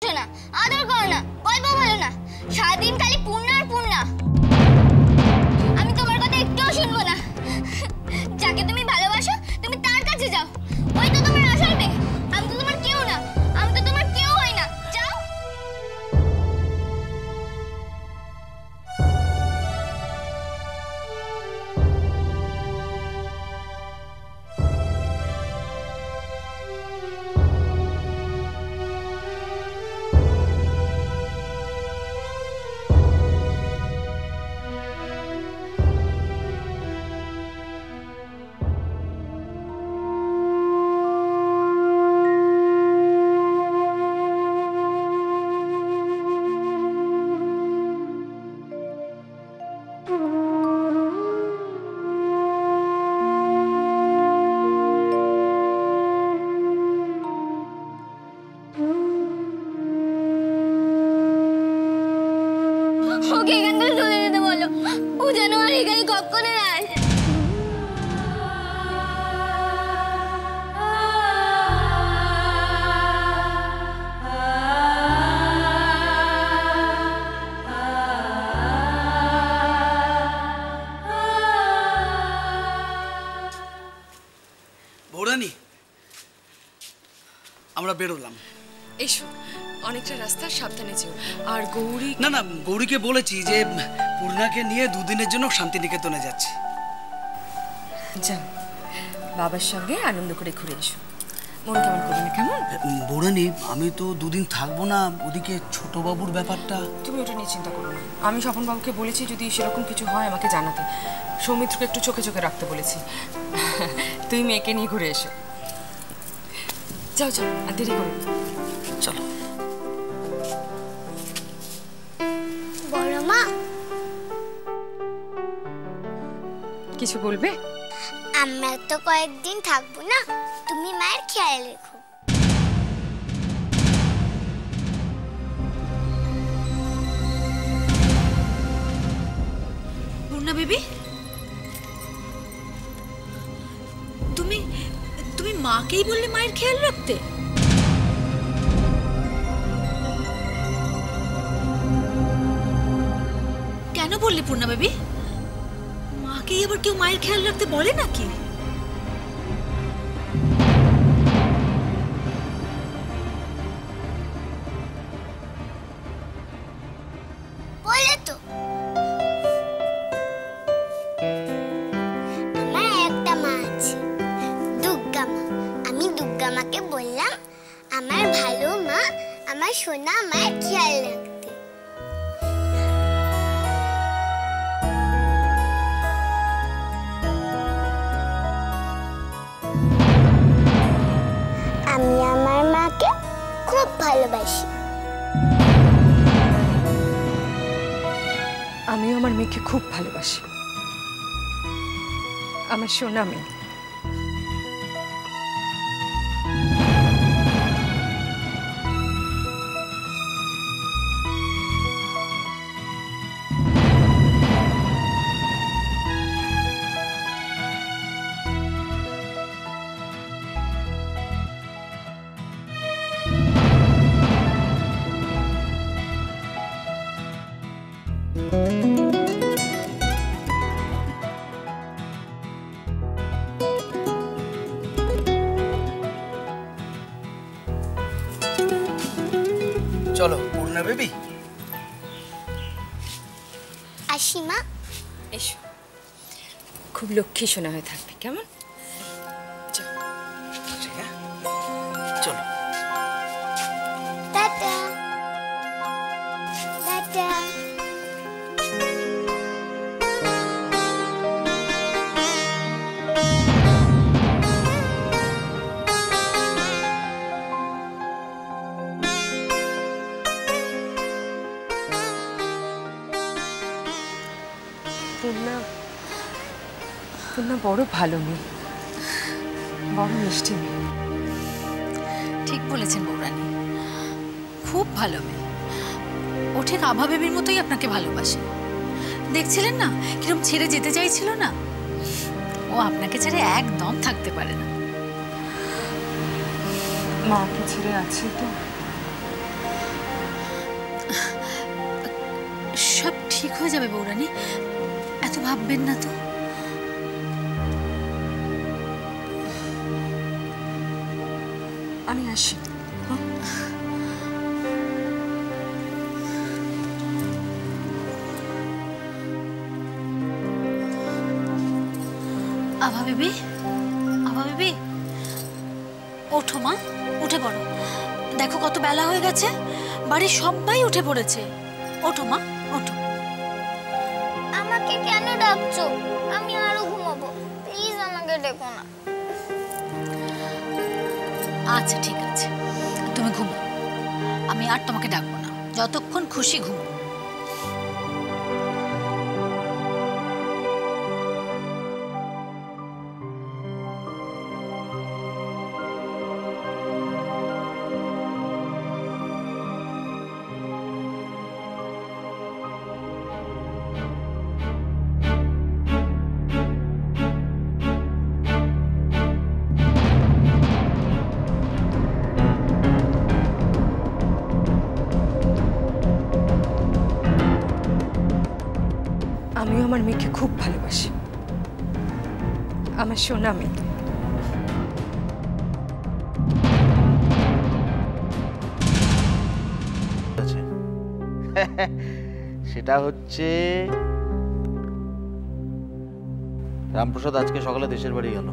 বোঝো না, আদর করো না, গল্প বলো না, সারাদিন খালি পূর্ণা আর পূর্ণা। আমি তোমার কথা একটুও শুনবো না। যাকে তুমি ভালোবাসো তুমি তার কাছে যাও, ওই তো তোমার আসল মেয়ে। আমি তো তোমার কেউ না, আমি তো তোমার কেউ হই না। যাও। ওকে এখান থেকে চলে যেতে বলো, ও যেন আর এখানে কখনো না আসে। বৌরানী, আমরা বেরোলাম। এসো, অনেকটা রাস্তা, সাবধানে যেও। আর গৌরী? না না, গৌরীকে বলেছি যে পূর্ণাকে নিয়ে দুদিনের জন্য শান্তিনিকেতনে যাচ্ছি। যাও, বাবার সঙ্গে আনন্দ করে ঘুরে এসো। মন কেমন করবে না, কেমন? বৌরানী, আমি তো দুদিন থাকবো না, ওদিকে ছোট বাবুর ব্যাপারটা। তুমি ওটা নিয়ে চিন্তা করো না। আমি স্বপন বাবুকে বলেছি যদি সেরকম কিছু হয় আমাকে জানাতে। সৌমিত্রকে একটু চোখে চোখে রাখতে বলেছি। তুই মেয়েকে নিয়ে ঘুরে এসো। যাও যাও, আর দেরি করো। চলো। বড় মা, কিছু বলবে? আমরা তো কয়েকদিন থাকবো না, তুমি মায়ের খেয়াল রেখো। পূর্ণা বেবি, তুমি তুমি মাকেই বললে মায়ের খেয়াল রাখতে? কেন বললে পূর্ণা বেবি? মাকেই আবার কেউ মায়ের খেয়াল রাখতে বলে নাকি? বলে তো, আমার একটা মা আছে, দুর্গা মা। আমি দুর্গা মাকে বললাম আমার ভালো মা, আমার সোনা মায়ের খেয়াল রাখতে। আমি আমার মাকে খুব ভালোবাসি। আমিও আমার মেয়েকে খুব ভালোবাসি, আমার সোনা মেয়ে। চলো পূর্ণা বেবি। আসি মা। এসো, খুব লক্ষ্মী সোনা হয়ে থাকবে, কেমন? চলো। Tata tata. পূর্ণা বড় ভালো মেয়ে, বড় মিষ্টি মেয়ে। ঠিক বলেছেন বৌরানী, খুব ভালো মেয়ে। ও ঠিক আভা বেবির মতোই আপনাকে ভালোবাসে। দেখছিলেন না কিরকম ছেড়ে যেতে চাইছিল না? ও আপনাকে ছেড়ে একদম থাকতে পারে না। মাকে ছেড়ে আছে তো, হয়ে যাবে বৌরানী, এত ভাববেন না তো। আমি আসি। আভা বেবি, আভা বেবি, ওঠো মা, উঠে পড়ো। দেখো কত বেলা হয়ে গেছে, বাড়ির সবাই উঠে পড়েছে। ওঠো মা, ওঠো। আমাকে কেন ডাকছো? আমি আরো ঘুমাবো, প্লিজ আমাকে ডেকো না। আচ্ছা ঠিক আছে, তুমি ঘুমো, আমি আর তোমাকে ডাকবো না, যতক্ষণ খুশি ঘুমো। আমিও আমার মেয়েকে খুব ভালোবাসি, আমার সোনা মেয়ে। সেটা হচ্ছে রামপ্রসাদ আজকে সকালে দেশের বাড়ি গেল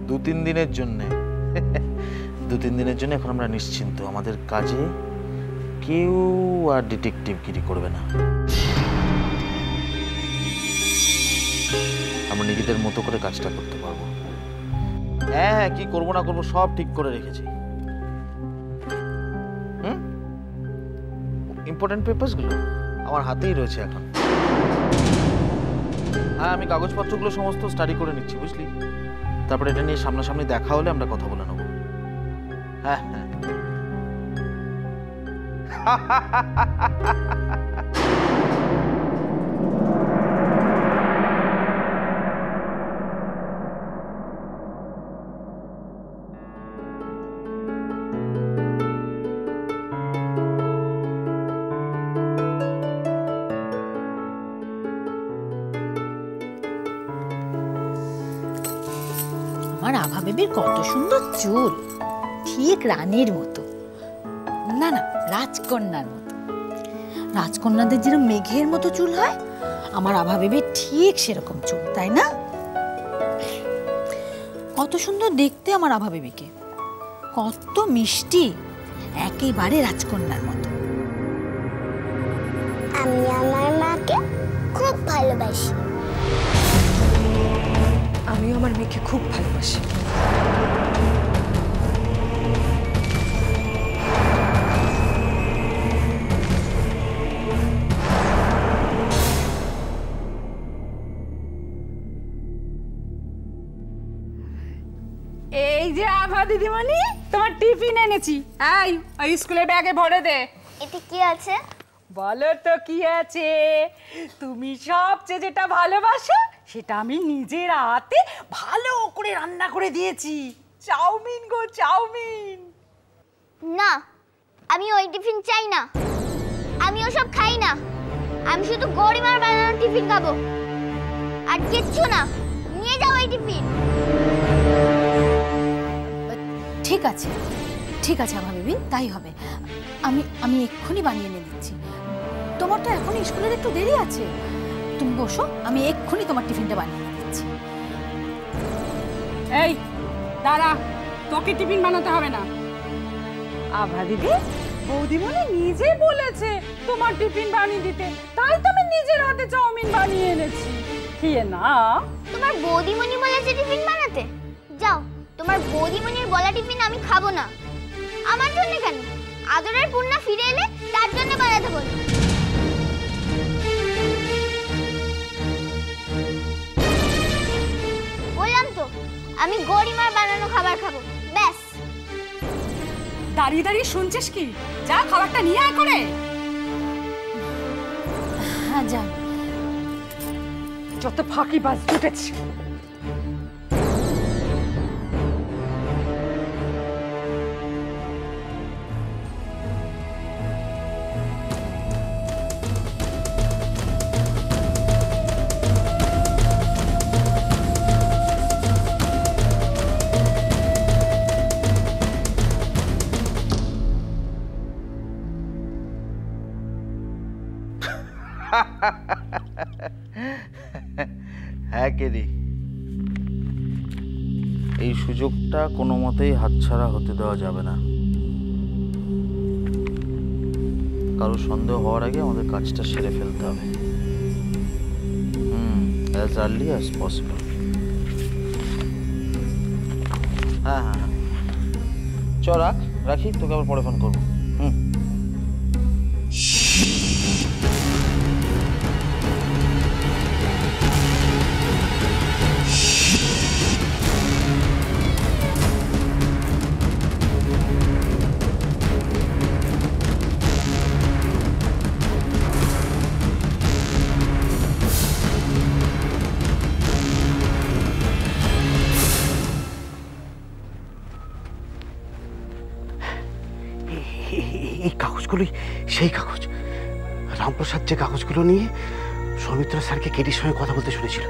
2-3 দিনের জন্য। 2-3 দিনের জন্য এখন আমরা নিশ্চিন্ত, আমাদের কাজে কেউ আর ডিটেকটিভগিরি করবে না। আমরা নিজেদের মতো করে কাজটা করতে পারবো। হ্যাঁ হ্যাঁ, কি করবো না করবো সব ঠিক করে রেখেছি। ইম্পর্টেন্ট পেপারসগুলো আমার হাতেই রয়েছে এখন। হ্যাঁ, আমি কাগজপত্রগুলো সমস্ত স্টাডি করে নিচ্ছি, বুঝলি? তারপরে এটা নিয়ে সামনাসামনি দেখা হলে আমরা কথা বলে নেবো। হ্যাঁ হ্যাঁ। আমার আভা বেবির কত সুন্দর চুল, ঠিক রানীর মতো, না না রাজকন্যার মতো। রাজকন্যাদের যেরকম মেঘের মতো চুল হয়, আমার আভা বেবির ঠিক সেরকম চুল, তাই না? কত সুন্দর দেখতে আমার আভা বেবিকে, কত মিষ্টি, একেবারে রাজকন্যার মতো। আমি আমার মাকে খুব ভালোবাসি। আমিও আমার মেয়েকে খুব ভালোবাসি। এই যে আভা দিদিমণি, তোমার টিফিন এনেছি। এই ওই স্কুলের ব্যাগে ভরে দে। এতে কি আছে? বলো তো কি আছে? তুমি সবচেয়ে যেটা ভালোবাসো সেটা আমি নিজের হাতে ভালো করে রান্না করে দিয়েছি। চাউমিন গো, চাউমিন। না, আমি ওই টিফিন চাই না, আমি ওসব খাই না। আমি শুধু গরিমার বানানো টিফিন খাবো, আর কিচ্ছু না। নিয়ে যাও ওই টিফিন। ঠিক আছে, ঠিক আছে আভা বেবি, তাই হবে। আমি এক্ষুনি বানিয়ে এনে দিচ্ছি। তোমার তো এখন স্কুলের একটু দেরি আছে, তুমি বসো, আমি এক্ষুনি তোমার টিফিনটা বানিয়ে এনে দিচ্ছি। এই দাঁড়া, তোকে টিফিন বানাতে হবে না। আভা দিদি, বৌদিমণি নিজে বলেছে তোমার টিফিন বানিয়ে দিতে, তাই তো আমি নিজের হাতে চাউমিন বানিয়ে এনেছি। খেয়ে না। তোমার বৌদিমণি বলেছে টিফিন বানাতে? যাও, তোমার বৌদিমণির বলা টিফিন আমি খাবো না। আমার জন্য কেন? আদরের পূর্ণা ফিরে এলে তার জন্য বানাতে বলো। বললাম তো, আমি গরিমার বানানো খাবার খাবো, ব্যাস। দাঁড়িয়ে দাঁড়িয়ে শুনছিস কি? যা খাবারটা নিয়ে আয় করে। হ্যাঁ যাই। যত ফাঁকি বাজ জুটেছে। হ্যাঁ কেরি, এই সুযোগটা কোনো মতেই হাতছাড়া হতে দেওয়া যাবে না। কারো সন্দেহ হওয়ার আগে আমাদের কাজটা সেরে ফেলতে হবে, as early as possible। হ্যাঁ হ্যাঁ হ্যাঁ, চ রাখি, তোকে আবার পরে ফোন করবো। এই কাগজগুলোই সেই কাগজ। রামপ্রসাদ যে কাগজগুলো নিয়ে সৌমিত্র স্যারকে কেটির সঙ্গে কথা বলতে শুনেছিল,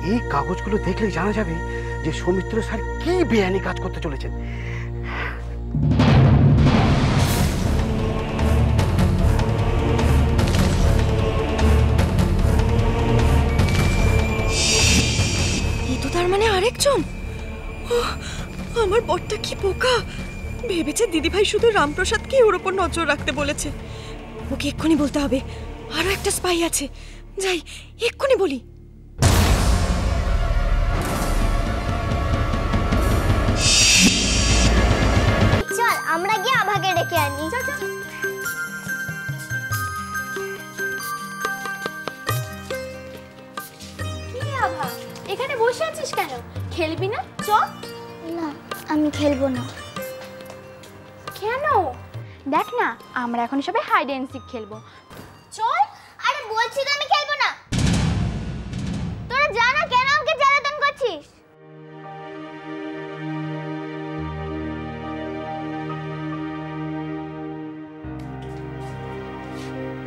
এই কাগজগুলো দেখলেই জানা যাবে যে সৌমিত্র স্যার কি বেআইনি কাজ করতে চলেছেন। এই তো তার মানে আরেকজন। আমার বরটা কি বোকা, ভেবেছে দিদিভাই শুধু রামপ্রসাদকে ওর ওপর নজর রাখতে বলেছে। ওকে এক্ষুনি বলতে হবে আরো একটা স্পাই আছে। যাই এক্ষুনি বলি। চল আমরা গিয়ে আভাকে ডেকে আনি। কি আভা, এখানে বসে আছিস কেন? খেলবি না? চল। না আমি খেলবো না। কেন? দেখ না, আমরা এখন সবাই হাইড অ্যান্ড সিক খেলবো। চল। আরে বলছি তো আমি খেলবো না। তোরা জানা কেন আমাকে জ্বালাতন করছিস?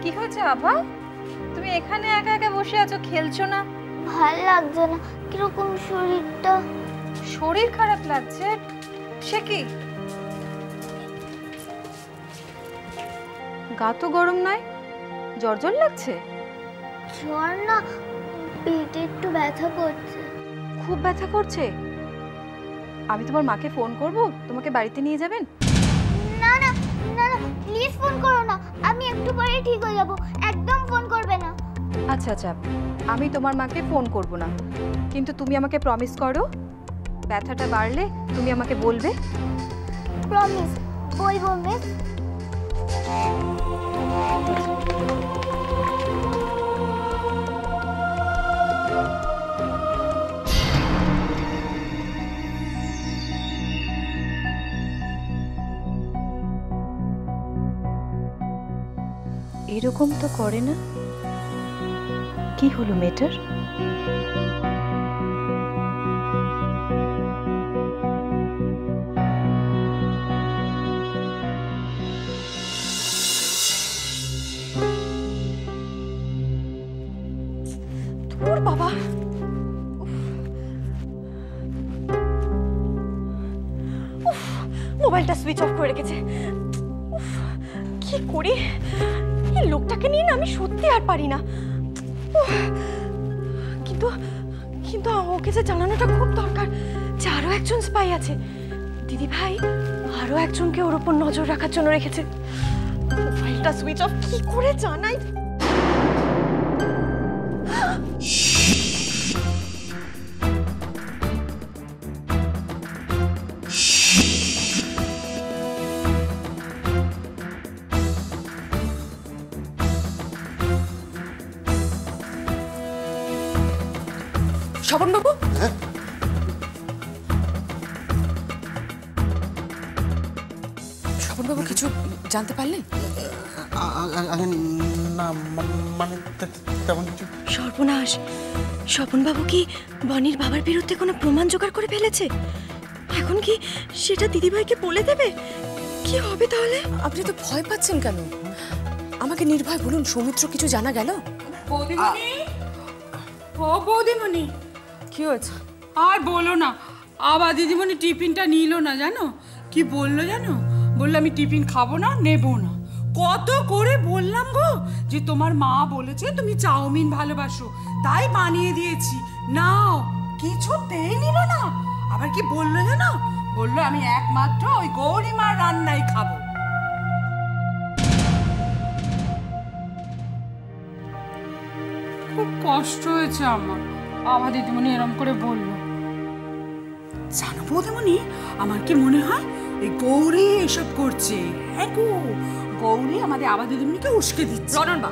কি হয়েছে আভা? তুমি এখানে একা একা বসে আছো, খেলছো না? ভাল লাগছে না, কিরকম শরীরটা। শরীর খারাপ লাগছে? সে কি? গা তো গরম নয়, জ্বর জ্বর লাগছে? জ্বর না, পেটে একটু ব্যথা করছে। খুব ব্যথা করছে? আমি তোমার মাকে ফোন করব, তোমাকে বাড়িতে নিয়ে যাবেন? না না না না, প্লিজ ফোন করো না, আমি একটু পরেই ঠিক হয়ে যাব, একদম ফোন করবে না। আচ্ছা আচ্ছা, আমি তোমার মাকে ফোন করব না, কিন্তু তুমি আমাকে প্রমিস করো ব্যথাটা বাড়লে তুমি আমাকে বলবে। প্রমিস, বলবো মিস। এরকম তো করে না, কি হলো মেয়েটার? তোর বাবা, মোবাইলটা সুইচ অফ করে রেখেছে। কি করি, এই লোকটাকে নিয়ে না আমি সত্যি আর পারি না। কিন্তু কিন্তু ওকে যে জানানোটা খুব দরকার যে আরো একজন স্পাই আছে। দিদি ভাই আরো একজনকে ওর উপর নজর রাখার জন্য রেখেছে। মোবাইলটা সুইচ অফ কি করে জানাই? স্বপন বাবু, স্বপন বাবু কিছু জানতে পারলেন? না মানে তেমন কিছু। সর্বনাশ, স্বপনবাবু কি বনির বাবার বিরুদ্ধে কোনো প্রমাণ জোগাড় করে ফেলেছে? এখন কি সেটা দিদিভাইকে বলে দেবে? কি হবে তাহলে? আপনি তো ভয় পাচ্ছেন কেন? আমাকে নির্ভয় বলুন, সৌমিত্র কিছু জানা গেল? বৌদিমণি, ও বৌদিমণি, কি হয়েছে? আর বলো না, আবার দিদিমণি টিফিনটা নিল না, জানো কি বললো? জানো, বললো আমি টিফিন খাবো না, নেবো না। কত করে বললাম গো যে তোমার মা বলেছে তুমি চাউমিন ভালোবাসো, তাই বানিয়ে দিয়েছি, নাও। কিছুতেই নিল না। আবার কি বললো জানো? বললো আমি একমাত্র ওই গৌরীমার রান্নাই খাবো। খুব কষ্ট হয়েছে আমার। আভা দিদিমণি এরম করে বললো। জানো বৌদিমণি, আমার কি মনে হয় এই গৌরী এসব করছে। হ্যাঁ গো, গৌরী আমাদের আভা দিদিমণিকে উস্কে দিচ্ছে। রননবা,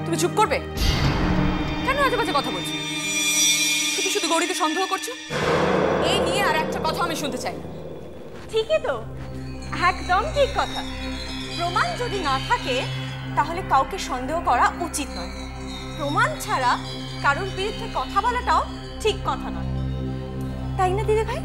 তুমি চুপ করবে? কেন আজে বাজে কথা বলছো? শুধু শুধু গৌরীকে সন্দেহ করছো? এই নিয়ে আর একটা কথা আমি শুনতে চাই না। ঠিকই তো, একদম ঠিক কথা। প্রমাণ যদি না থাকে তাহলে কাউকে সন্দেহ করা উচিত নয়। প্রমাণ ছাড়া কারোর বিরুদ্ধে কথা বলাটাও ঠিক কথা নয়, তাই না দিদি ভাই?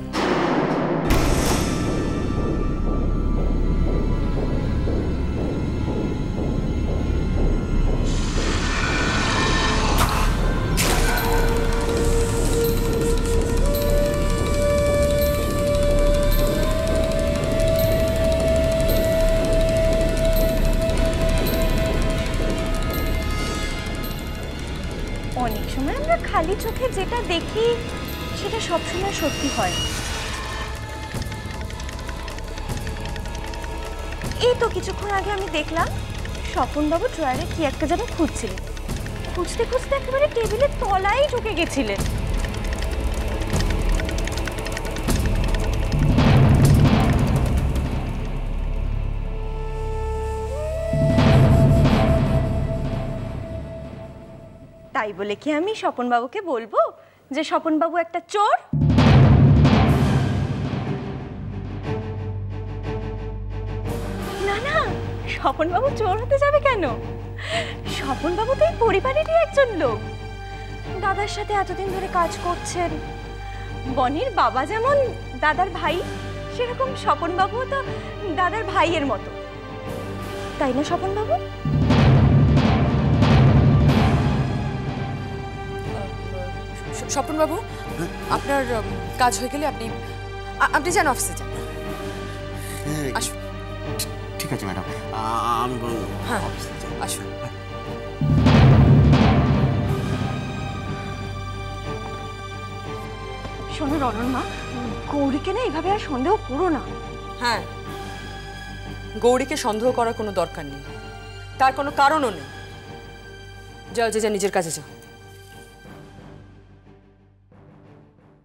অনেক সময় আমরা খালি চোখে যেটা দেখি সেটা সবসময় সত্যি হয়। এই তো কিছুক্ষণ আগে আমি দেখলাম স্বপনবাবু ড্রয়ারে কি একটা যেন খুঁজছিলেন। খুঁজতে খুঁজতে একেবারে টেবিলের তলায় ঢুকে গেছিলেন। তাই বলে কি আমি স্বপনবাবুকে বলবো যে স্বপনবাবু একটা চোর? না না, স্বপনবাবু চোর হতে যাবে কেন? স্বপনবাবু তো এই পরিবারেরই একজন লোক। দাদার সাথে এতদিন ধরে কাজ করছেন। বনির বাবা যেমন দাদার ভাই, সেরকম স্বপনবাবুও তো দাদার ভাইয়ের মতো, তাই না স্বপনবাবু? স্বপনবাবু, আপনার কাজ হয়ে গেলে আপনি আপনি যান, অফিসে যান। আসুন। ঠিক আছে ম্যাডাম, আমি হ্যাঁ আসুন। শোনো রনন মা, গৌরীকে না এইভাবে আর সন্দেহ করো না। হ্যাঁ, গৌরীকে সন্দেহ করার কোনো দরকার নেই, তার কোনো কারণও নেই। যাও, যে যা নিজের কাছে যাও।